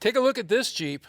Take a look at this Jeep,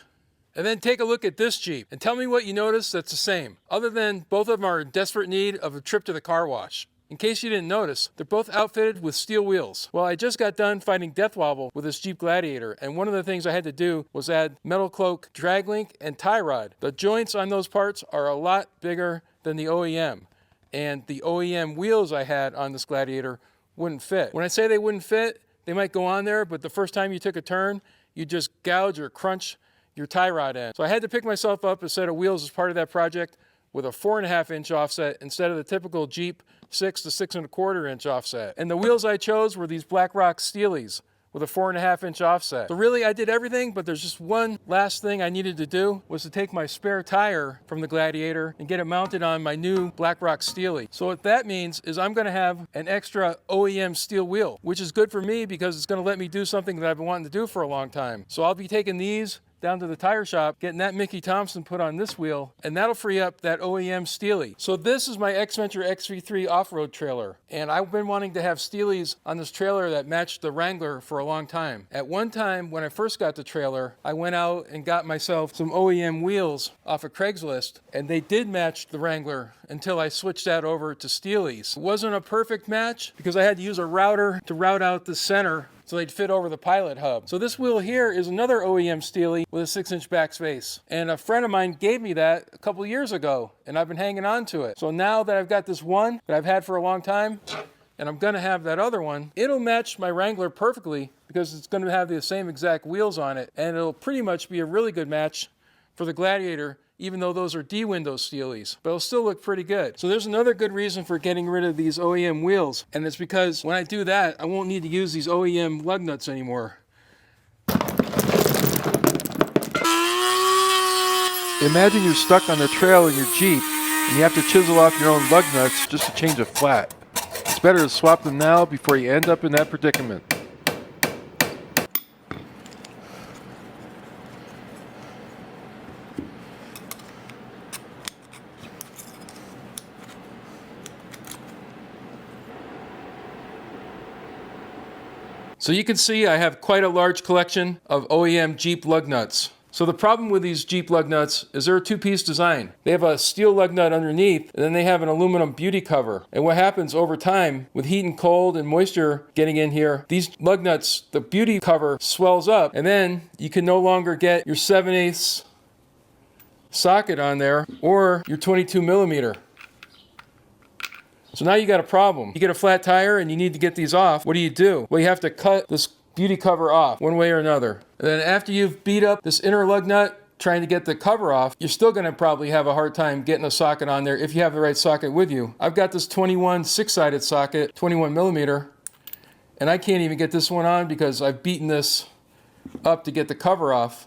and then take a look at this Jeep, and tell me what you notice that's the same, other than both of them are in desperate need of a trip to the car wash. In case you didn't notice, they're both outfitted with steel wheels. Well, I just got done fighting Death Wobble with this Jeep Gladiator, and one of the things I had to do was add metal cloak, drag link, and tie rod. The joints on those parts are a lot bigger than the OEM, and the OEM wheels I had on this Gladiator wouldn't fit. When I say they wouldn't fit, they might go on there, but the first time you took a turn, you just gouge or crunch your tie rod end. So I had to pick myself up a set of wheels as part of that project with a 4.5-inch offset instead of the typical Jeep 6 to 6.25-inch offset. And the wheels I chose were these Black Rock Steelies with a 4.5-inch offset. So really I did everything, but there's just one last thing I needed to do, was to take my spare tire from the Gladiator and get it mounted on my new Black Rock Steelie. So what that means is I'm gonna have an extra OEM steel wheel, which is good for me because it's gonna let me do something that I've been wanting to do for a long time. So I'll be taking these down to the tire shop, getting that Mickey Thompson put on this wheel, and that'll free up that OEM Steelie. So this is my Xventure XV-3 off-road trailer, and I've been wanting to have Steelies on this trailer that matched the Wrangler for a long time. At one time, when I first got the trailer, I went out and got myself some OEM wheels off of Craigslist, and they did match the Wrangler until I switched that over to Steelies. It wasn't a perfect match because I had to use a router to route out the center so they'd fit over the pilot hub. So this wheel here is another OEM Steelie with a 6-inch back space. And a friend of mine gave me that a couple years ago, and I've been hanging on to it. So now that I've got this one that I've had for a long time, and I'm gonna have that other one, it'll match my Wrangler perfectly because it's gonna have the same exact wheels on it, and it'll pretty much be a really good match for the Gladiator, even though those are D-window Steelies, but it'll still look pretty good. So there's another good reason for getting rid of these OEM wheels, and it's because when I do that, I won't need to use these OEM lug nuts anymore. Imagine you're stuck on the trail in your Jeep, and you have to chisel off your own lug nuts just to change a flat. It's better to swap them now before you end up in that predicament. So you can see I have quite a large collection of OEM Jeep lug nuts. So the problem with these Jeep lug nuts is they're a two-piece design. They have a steel lug nut underneath, and then they have an aluminum beauty cover. And what happens over time, with heat and cold and moisture getting in here, these lug nuts, the beauty cover swells up, and then you can no longer get your 7/8 socket on there or your 22 millimeter. So now you got a problem. You get a flat tire and you need to get these off. What do? Well, you have to cut this beauty cover off one way or another. And then after you've beat up this inner lug nut trying to get the cover off, you're still going to probably have a hard time getting a socket on there if you have the right socket with you. I've got this 21 6-sided socket, 21 millimeter, and I can't even get this one on because I've beaten this up to get the cover off.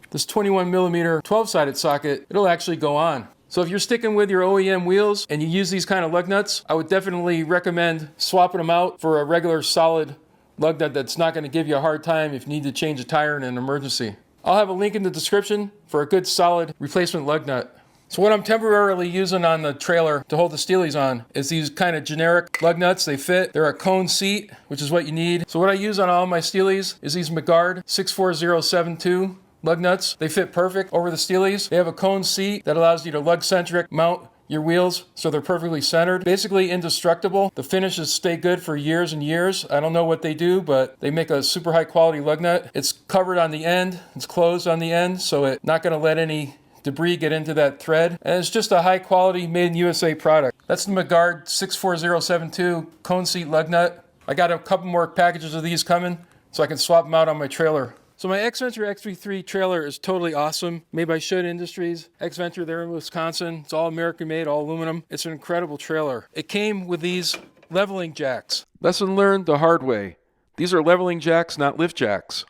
This 21 millimeter 12-sided socket, it'll actually go on. So if you're sticking with your OEM wheels and you use these kind of lug nuts, I would definitely recommend swapping them out for a regular solid lug nut that's not going to give you a hard time if you need to change a tire in an emergency. I'll have a link in the description for a good solid replacement lug nut. So what I'm temporarily using on the trailer to hold the Steelies on is these kind of generic lug nuts. They fit. They're a cone seat, which is what you need. So what I use on all my Steelies is these McGard 64072 lug nuts. They fit perfect over the Steelies. They have a cone seat that allows you to lug-centric mount your wheels so they're perfectly centered. Basically indestructible. The finishes stay good for years and years. I don't know what they do, but they make a super high quality lug nut. It's covered on the end. It's closed on the end, so it's not going to let any debris get into that thread. And it's just a high quality made in USA product. That's the McGard 64072 cone seat lug nut. I got a couple more packages of these coming so I can swap them out on my trailer. So my Xventure XV-3 trailer is totally awesome, made by Schutt Industries. Xventure, they're in Wisconsin. It's all American made, all aluminum. It's an incredible trailer. It came with these leveling jacks. Lesson learned the hard way. These are leveling jacks, not lift jacks.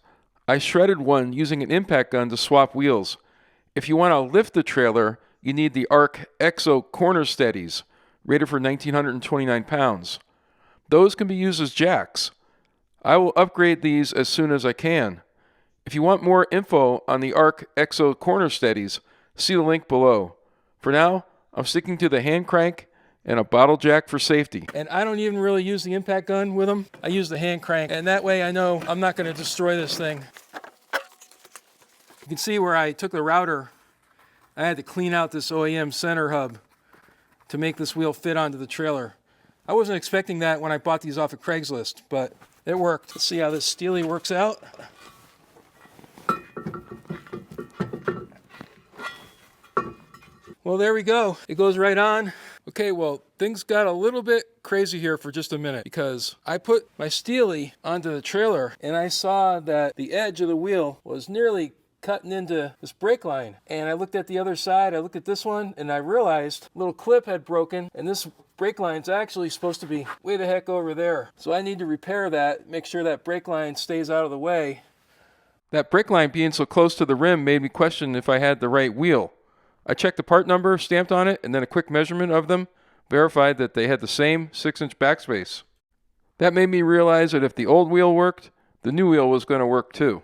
I shredded one using an impact gun to swap wheels. If you want to lift the trailer, you need the ARC EXO corner steadies, rated for 1,929 pounds. Those can be used as jacks. I will upgrade these as soon as I can. If you want more info on the ARC EXO corner steadies, see the link below. For now, I'm sticking to the hand crank and a bottle jack for safety. And I don't even really use the impact gun with them. I use the hand crank, and that way I know I'm not going to destroy this thing. You can see where I took the router. I had to clean out this OEM center hub to make this wheel fit onto the trailer. I wasn't expecting that when I bought these off of Craigslist, but it worked. Let's see how this Steelie works out. Well, there we go. It goes right on. Okay, well, things got a little bit crazy here for just a minute because I put my Steelie onto the trailer and I saw that the edge of the wheel was nearly cutting into this brake line. And I looked at the other side, I looked at this one, and I realized a little clip had broken, and this brake line's actually supposed to be way the heck over there. So I need to repair that, make sure that brake line stays out of the way. That brake line being so close to the rim made me question if I had the right wheel. I checked the part number stamped on it, and then a quick measurement of them verified that they had the same 6-inch backspace. That made me realize that if the old wheel worked, the new wheel was going to work too.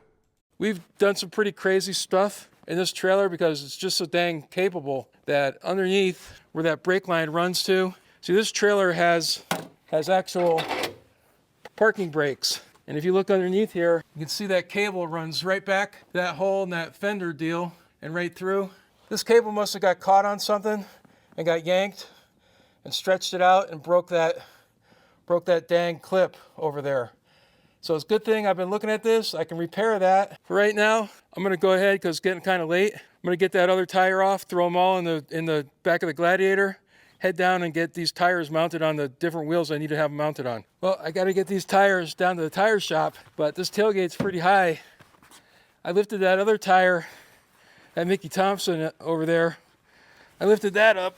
We've done some pretty crazy stuff in this trailer because it's just so dang capable that underneath where that brake line runs to, see, this trailer has actual parking brakes. And if you look underneath here, you can see that cable runs right back that hole in that fender deal and right through. This cable must have got caught on something and got yanked and stretched it out and broke that dang clip over there. So it's a good thing I've been looking at this. I can repair that. For right now, I'm going to go ahead because it's getting kind of late. I'm going to get that other tire off, throw them all in the back of the Gladiator, head down and get these tires mounted on the different wheels I need to have them mounted on. Well, I got to get these tires down to the tire shop, but this tailgate's pretty high. I lifted that other tire, that Mickey Thompson over there. I lifted that up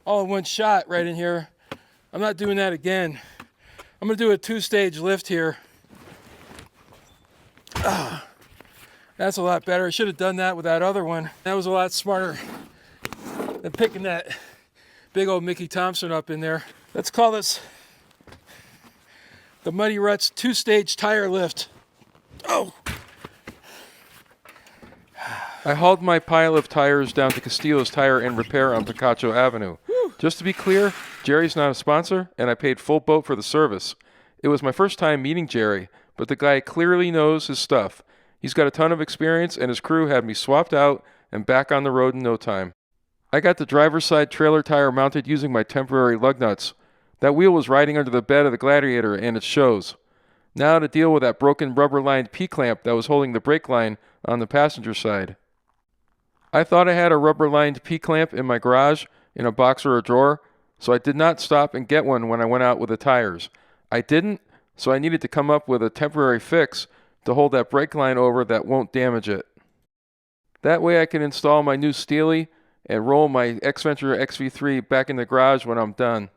all in one shot right in here. I'm not doing that again. I'm going to do a 2-stage lift here. That's a lot better. I should have done that with that other one. That was a lot smarter than picking that big old Mickey Thompson up in there. Let's call this the Muddy Ruttzz 2-stage tire lift. Oh! I hauled my pile of tires down to Castillo's Tire and Repair on Picacho Avenue. Just to be clear, Jerry's not a sponsor, and I paid full boat for the service. It was my first time meeting Jerry, but the guy clearly knows his stuff. He's got a ton of experience, and his crew had me swapped out and back on the road in no time. I got the driver's side trailer tire mounted using my temporary lug nuts. That wheel was riding under the bed of the Gladiator, and it shows. Now to deal with that broken rubber-lined P-clamp that was holding the brake line on the passenger side. I thought I had a rubber-lined P-clamp in my garage in a box or a drawer, so I did not stop and get one when I went out with the tires. I didn't, so I needed to come up with a temporary fix to hold that brake line over that won't damage it. That way I can install my new Steelie and roll my Xventure XV-3 back in the garage when I'm done.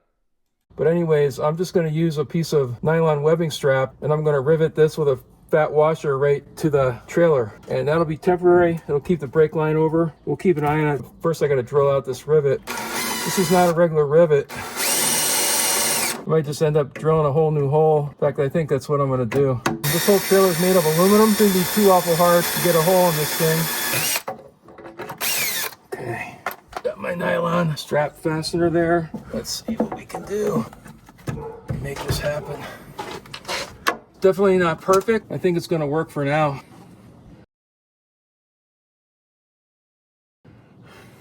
But anyways, I'm just going to use a piece of nylon webbing strap, and I'm going to rivet this with a fat washer right to the trailer, and that'll be temporary. It'll keep the brake line over. We'll keep an eye on it. First I got to drill out this rivet. This is not a regular rivet. I might just end up drilling a whole new hole. In fact, I think that's what I'm going to do. This whole trailer is made of aluminum. It's going to be too awful hard to get a hole in this thing. Okay, got my nylon strap fastener there. Let's see what we can do to make this happen. Definitely not perfect. I think it's going to work for now.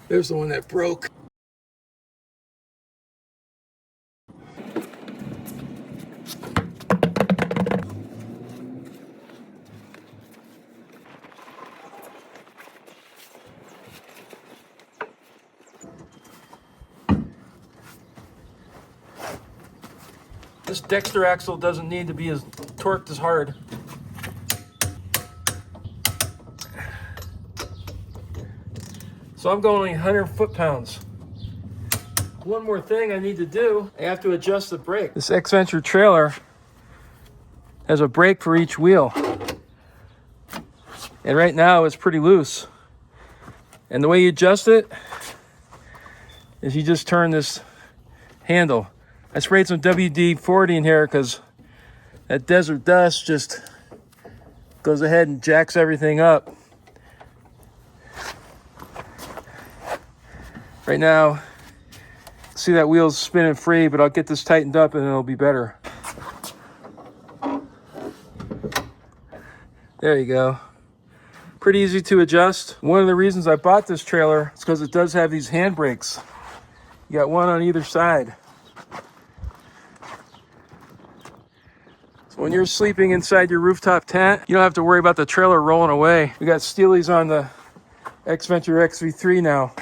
There's the one that broke. This Dexter axle doesn't need to be as torqued as hard. So I'm going only 100 foot-pounds. One more thing I need to do, I have to adjust the brake. This Xventure trailer has a brake for each wheel. And right now it's pretty loose. And the way you adjust it is you just turn this handle. I sprayed some WD-40 in here because that desert dust just goes ahead and jacks everything up. Right now, see that wheel's spinning free, but I'll get this tightened up and it'll be better. There you go. Pretty easy to adjust. One of the reasons I bought this trailer is because it does have these handbrakes. You got one on either side. So when you're sleeping inside your rooftop tent, you don't have to worry about the trailer rolling away. We got Steelies on the Xventure XV-3 now.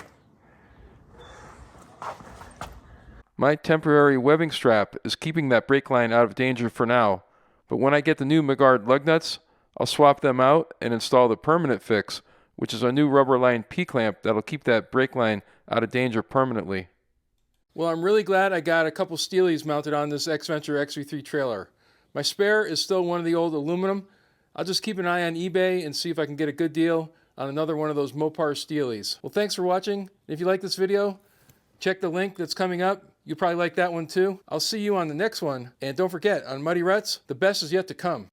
My temporary webbing strap is keeping that brake line out of danger for now, but when I get the new McGard lug nuts, I'll swap them out and install the permanent fix, which is a new rubber lined P-clamp that'll keep that brake line out of danger permanently. Well, I'm really glad I got a couple Steelies mounted on this Xventure XV-3 trailer. My spare is still one of the old aluminum. I'll just keep an eye on eBay and see if I can get a good deal on another one of those Mopar Steelies. Well, thanks for watching. If you like this video, check the link that's coming up. You'll probably like that one too. I'll see you on the next one. And don't forget, on Muddy Ruttzz, the best is yet to come.